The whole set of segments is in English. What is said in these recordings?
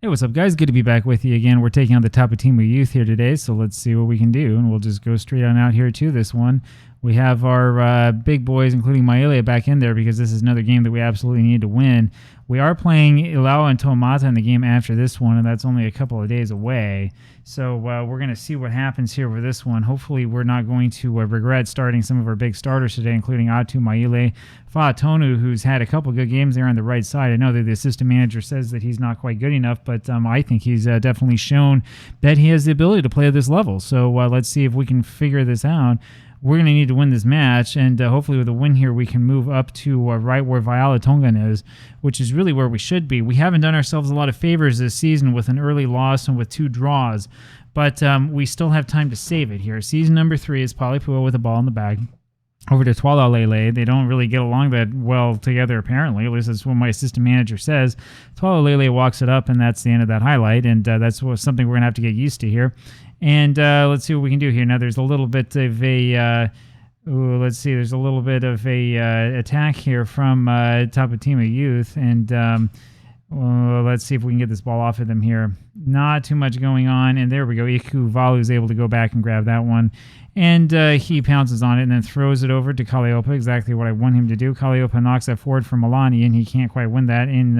Hey, what's up, guys? Good to be back with you again. We're taking on the Taputimu Youth here today, so let's see what we can do, and we'll just go straight on out here to this one. We have our big boys, including Maile, back in there because this is another game that we absolutely need to win. We are playing Ilawa and Tomata in the game after this one, and that's only a couple of days away. So we're going to see what happens here with this one. Hopefully we're not going to regret starting some of our big starters today, including Atu, Maile, Fa'atonu, who's had a couple good games there on the right side. I know that the assistant manager says that he's not quite good enough, but I think he's definitely shown that he has the ability to play at this level. So let's see if we can figure this out. We're going to need to win this match, and hopefully with a win here, we can move up to right where Viola Tongan is, which is really where we should be. We haven't done ourselves a lot of favors this season with an early loss and with 2 draws, but we still have time to save it here. Season number 3 is Palipua with the ball in the bag. Over to Twala Lele. They don't really get along that well together, apparently. At least that's what my assistant manager says. Twala Lele walks it up, and that's the end of that highlight, and that's something we're going to have to get used to here. And let's see what we can do here. Now, there's a little bit of a... let's see. There's a little bit of a attack here from Taputimu Youth, and let's see if we can get this ball off of them here. Not too much going on, and there we go. Iku Valu's able to go back and grab that one, and he pounces on it and then throws it over to Kaleopa, exactly what I want him to do. Kaleopa knocks that forward for Milani, and he can't quite win that in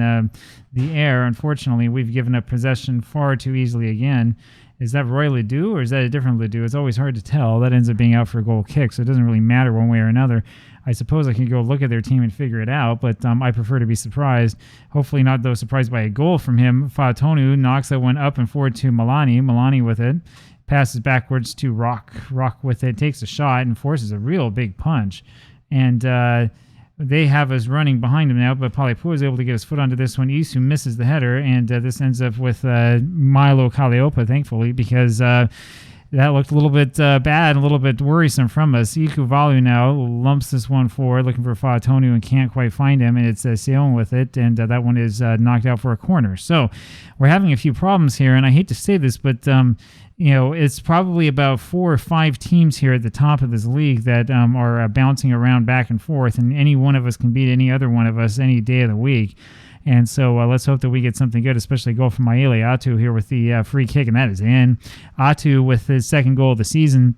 the air. Unfortunately, we've given up possession far too easily again. Is that Roy Ledoux or is that a different Ledoux? It's always hard to tell. That ends up being out for a goal kick, so it doesn't really matter one way or another. I suppose I can go look at their team and figure it out, but I prefer to be surprised. Hopefully not, though, surprised by a goal from him. Fa'atonu knocks that one up and forward to Milani. Milani with it. Passes backwards to Rock. Rock with it. Takes a shot and forces a real big punch. And they have us running behind him now, but Palipua is able to get his foot onto this one. Isu misses the header, and this ends up with Milo Kaleopa, thankfully, because that looked a little bit bad and a little bit worrisome from us. Iku Valu now lumps this one forward, looking for Fa'atonu, and can't quite find him, and it's Seon with it, and that one is knocked out for a corner. So we're having a few problems here, and I hate to say this, but it's probably about 4 or 5 teams here at the top of this league that are bouncing around back and forth, and any one of us can beat any other one of us any day of the week. And so let's hope that we get something good, especially a goal from Maile Atu here with the free kick, and that is in. Atu with his second goal of the season.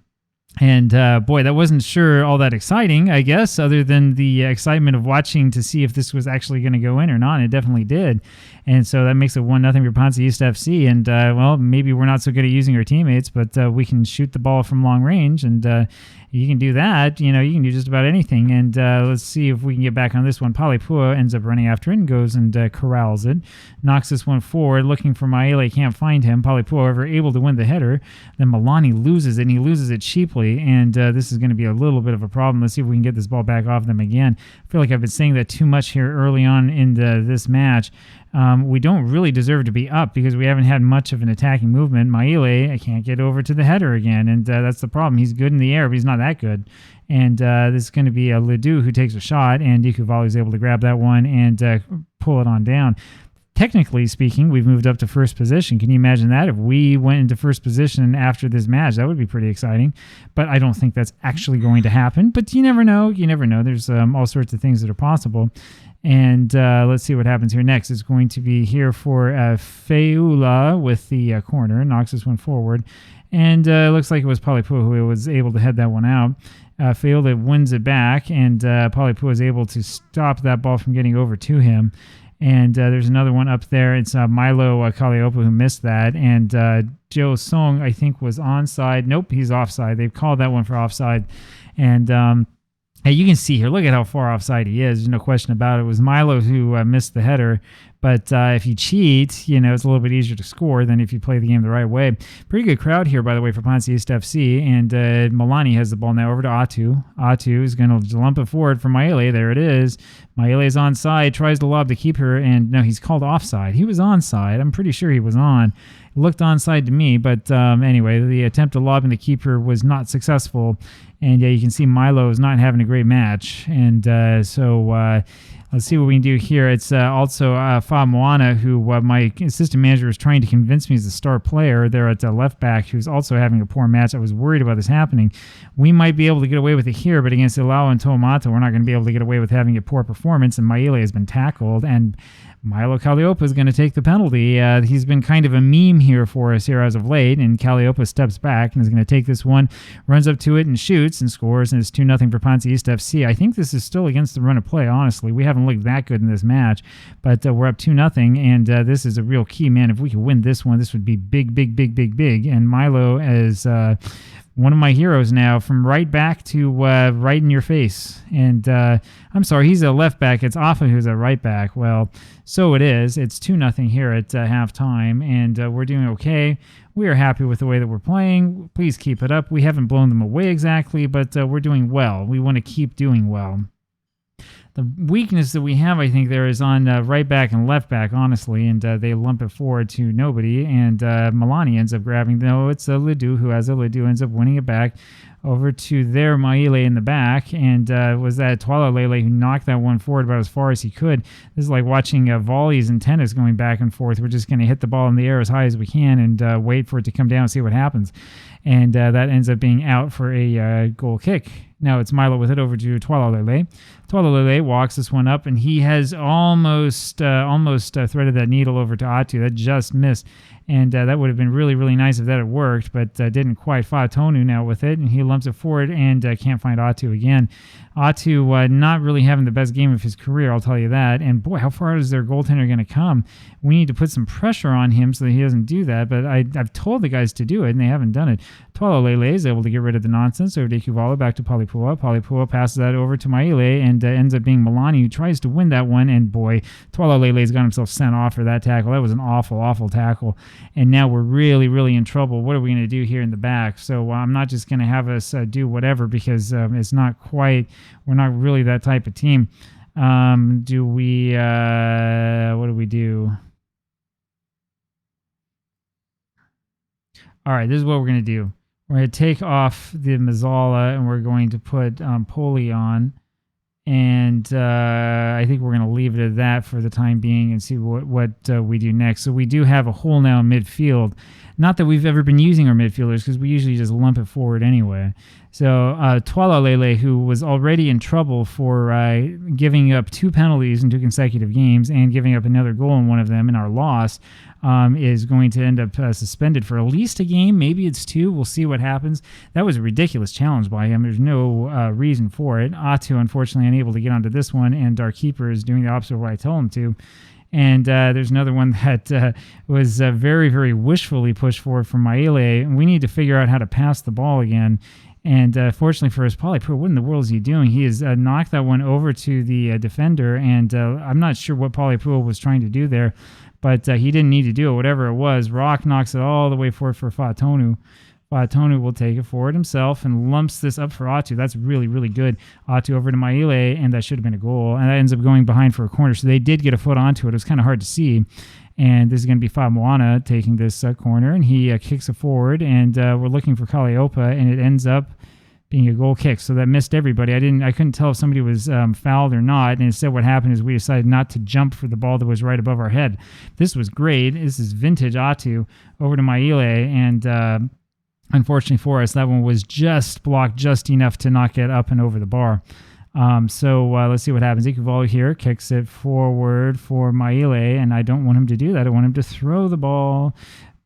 And boy, that wasn't sure all that exciting, I guess, other than the excitement of watching to see if this was actually going to go in or not. And it definitely did. And so that makes it 1-0 for PanSa East FC. And, maybe we're not so good at using our teammates, but we can shoot the ball from long range. And you can do that. You can do just about anything. And let's see if we can get back on this one. Palipua ends up running after it and goes and corrals it. Knocks this one forward, looking for Maile. Can't find him. Palipua, however, able to win the header. Then Milani loses it, and he loses it cheaply. And this is going to be a little bit of a problem. Let's see if we can get this ball back off them again. I feel like I've been saying that too much here early on in this match. We don't really deserve to be up because we haven't had much of an attacking movement. Maile, I can't get over to the header again, and that's the problem. He's good in the air, but he's not that good. And this is going to be a Ledoux who takes a shot, and Ikuvalu is able to grab that one and pull it on down. Technically speaking, we've moved up to first position. Can you imagine that? If we went into first position after this match, that would be pretty exciting. But I don't think that's actually going to happen. But you never know. You never know. There's all sorts of things that are possible. And let's see what happens here next. It's going to be here for Feula with the corner. Knocks this one forward. And it looks like it was Palipua who was able to head that one out. Feula wins it back, and Palipua is able to stop that ball from getting over to him. And there's another one up there. It's Milo Kaleopa who missed that. And Joe Song, I think, was onside. Nope, he's offside. They've called that one for offside. And hey, you can see here, look at how far offside he is. There's no question about it. It was Milo who missed the header. But if you cheat, it's a little bit easier to score than if you play the game the right way. Pretty good crowd here, by the way, for PanSa East FC. And Milani has the ball now over to Atu. Atu is going to lump it forward for Maile. There it is. Maile is onside, tries to lob the keeper, and no, he's called offside. He was onside. I'm pretty sure he was on. It looked onside to me, but anyway, the attempt to lob in the keeper was not successful. And you can see Milo is not having a great match. And so let's see what we can do here. It's also Fa Moana, who my assistant manager is trying to convince me is the star player there at left back, who's also having a poor match. I was worried about this happening. We might be able to get away with it here, but against Ilau and Tomata, we're not going to be able to get away with having a poor performance. And Maile has been tackled, and Milo Kalliopa is going to take the penalty. He's been kind of a meme here for us here as of late, and Kalliopa steps back and is going to take this one, runs up to it and shoots and scores, and it's 2-0 for PanSa East FC. I think this is still against the run of play, honestly. We haven't looked that good in this match, but we're up 2-0, and this is a real key, man. If we could win this one, this would be big, big, big, big, big, and Milo is one of my heroes now, from right back to right in your face. And I'm sorry, he's a left back. It's Afa who's a right back. Well, so it is. It's 2-0 here at halftime, and we're doing okay. We are happy with the way that we're playing. Please keep it up. We haven't blown them away exactly, but we're doing well. We want to keep doing well. The weakness that we have, I think, there is on right back and left back, honestly, and they lump it forward to nobody, and Milani ends up grabbing. No, it's Ledoux who has it. Ledoux ends up winning it back over to their Maile in the back, and was that Twala Lele who knocked that one forward about as far as he could. This is like watching volleys and tennis going back and forth. We're just going to hit the ball in the air as high as we can and wait for it to come down and see what happens. And that ends up being out for a goal kick. Now it's Milo with it over to Twala Lele. Twala Lele walks this one up, and he has almost threaded that needle over to Atu. That just missed. And that would have been really, really nice if that had worked, but didn't quite. Fatonu now with it, and he lumps it forward and can't find Atu again. Atu not really having the best game of his career, I'll tell you that. And boy, how far is their goaltender going to come? We need to put some pressure on him so that he doesn't do that, but I've told the guys to do it, and they haven't done it. Twala Lele is able to get rid of the nonsense over to Ikuvala, back to Palipua. Palipua passes that over to Maile, and ends up being Milani, who tries to win that one, and boy, Twala Lele's got himself sent off for that tackle. That was an awful, awful tackle. And now we're really, really in trouble. What are we going to do here in the back? So I'm not just going to have us do whatever, because it's not quite, we're not really that type of team. What do we do? All right, this is what we're going to do. We're going to take off the Mazzala, and we're going to put Poli on. And I think we're going to leave it at that for the time being and see what we do next. So we do have a hole now in midfield. Not that we've ever been using our midfielders, because we usually just lump it forward anyway. So Twala Lele, who was already in trouble for giving up 2 penalties in 2 consecutive games and giving up another goal in one of them in our loss, is going to end up suspended for at least a game. Maybe it's 2. We'll see what happens. That was a ridiculous challenge by him. There's no reason for it. Atu, unfortunately, unable to get onto this one, and our keeper is doing the opposite of what I tell him to. And there's another one that was very, very wishfully pushed forward from Maile. We need to figure out how to pass the ball again. And fortunately for us, Palipua, what in the world is he doing? He has knocked that one over to the defender, and I'm not sure what Palipua was trying to do there, but he didn't need to do it, whatever it was. Rock knocks it all the way forward for Fatonu. Fatonu will take it forward himself and lumps this up for Atu. That's really, really good. Atu over to Maile, and that should have been a goal. And that ends up going behind for a corner. So they did get a foot onto it. It was kind of hard to see. And this is going to be Famoana taking this corner, and he kicks it forward. And we're looking for Kalliopa, and it ends up being a goal kick. So that missed everybody. I couldn't tell if somebody was fouled or not. And instead what happened is we decided not to jump for the ball that was right above our head. This was great. This is vintage Atu over to Maile, and unfortunately for us, that one was just blocked just enough to not get up and over the bar. So let's see what happens. Ikuvalu here kicks it forward for Maile, and I don't want him to do that. I want him to throw the ball.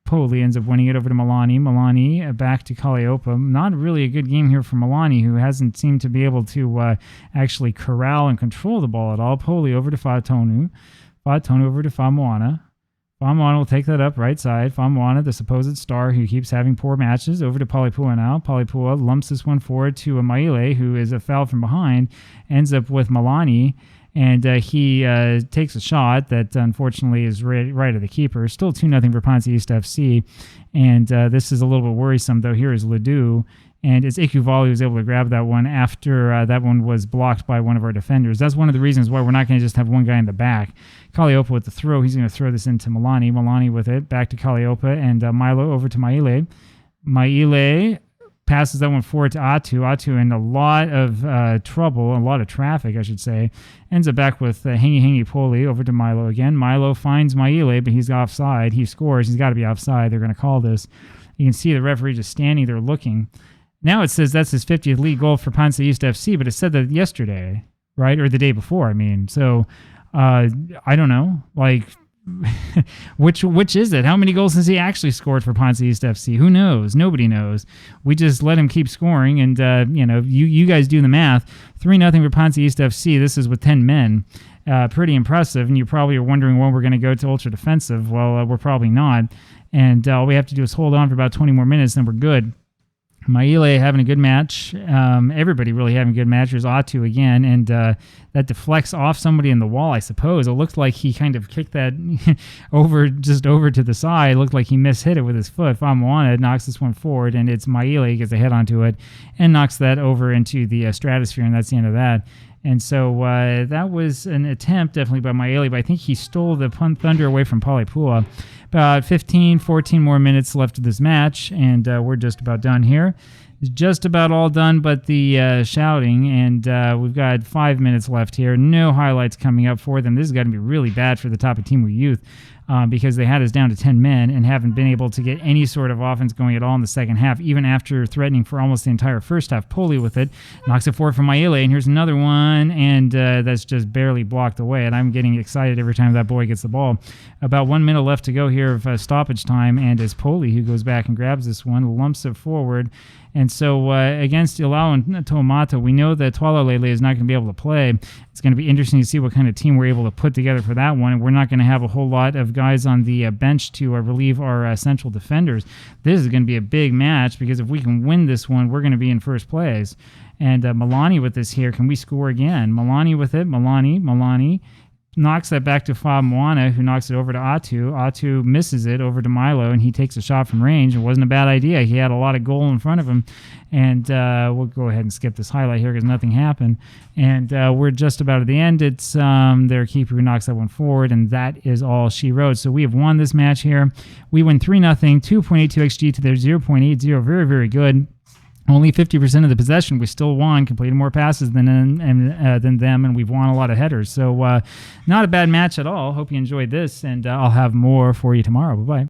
Poli ends up winning it over to Milani. Milani back to Kalliopa. Not really a good game here for Milani, who hasn't seemed to be able to actually corral and control the ball at all. Poli over to Fatonu. Fatonu over to Famoana. Famoana will take that up right side. Famoana, the supposed star who keeps having poor matches, over to Palipua now. Palipua lumps this one forward to Maile, who is a foul from behind, ends up with Milani, and he takes a shot that unfortunately is right of the keeper. Still 2-0 for PanSa East FC, and this is a little bit worrisome, though. Here is Ledoux, and it's Ikuvalu who's able to grab that one after that one was blocked by one of our defenders. That's one of the reasons why we're not going to just have one guy in the back. Kalliopa with the throw. He's going to throw this into Milani. Milani with it. Back to Kalliopa, and Milo over to Maile. Maile passes that one forward to Atu. Atu in a lot of trouble, a lot of traffic, I should say. Ends up back with Hangi Poli over to Milo again. Milo finds Maile, but he's offside. He scores. He's got to be offside. They're going to call this. You can see the referee just standing there looking. Now it says that's his 50th league goal for PanSa East FC, but it said that yesterday, right? Or the day before, I mean. So I don't know, like, which is it? How many goals has he actually scored for PanSa East FC? Who knows? Nobody knows. We just let him keep scoring, and you guys do the math. 3-0 for PanSa East FC. This is with 10 men. Pretty impressive, and you probably are wondering when we're going to go to ultra defensive. Well, we're probably not, and all we have to do is hold on for about 20 more minutes, then we're good. Maile having a good match. Everybody really having a good match. There's Atu again, and that deflects off somebody in the wall, I suppose. It looked like he kind of kicked that over to the side. It looked like he mishit it with his foot. Famuana knocks this one forward, and it's Maile gets a head onto it and knocks that over into the stratosphere, and that's the end of that. And so that was an attempt, definitely, by Maile, but I think he stole the thunder away from Palipua. About 14 more minutes left of this match, and we're just about done here. It's just about all done but the shouting, and we've got 5 minutes left here. No highlights coming up for them. This is going to be really bad for the Taputimu Youth. Because they had us down to 10 men and haven't been able to get any sort of offense going at all in the second half, even after threatening for almost the entire first half. Poli with it, knocks it forward from Maile, and here's another one, and that's just barely blocked away, and I'm getting excited every time that boy gets the ball. About 1 minute left to go here of stoppage time, and it's Poli who goes back and grabs this one, lumps it forward. And so against Ilau and Tomata, we know that Twala Lele is not going to be able to play. It's going to be interesting to see what kind of team we're able to put together for that one. And we're not going to have a whole lot of guys on the bench to relieve our central defenders. This is going to be a big match because if we can win this one, we're going to be in first place. And Milani with this here. Can we score again? Milani with it. Milani. Knocks that back to Famuana, who knocks it over to Atu. Atu misses it over to Milo, and he takes a shot from range. It wasn't a bad idea. He had a lot of goal in front of him. And we'll go ahead and skip this highlight here because nothing happened. And we're just about at the end. It's their keeper who knocks that one forward, and that is all she wrote. So we have won this match here. We win 3-0, 2.82 XG to their 0.80. Very, very good. Only 50% of the possession. We still won, completed more passes than them, and we've won a lot of headers. So not a bad match at all. Hope you enjoyed this, and I'll have more for you tomorrow. Bye-bye.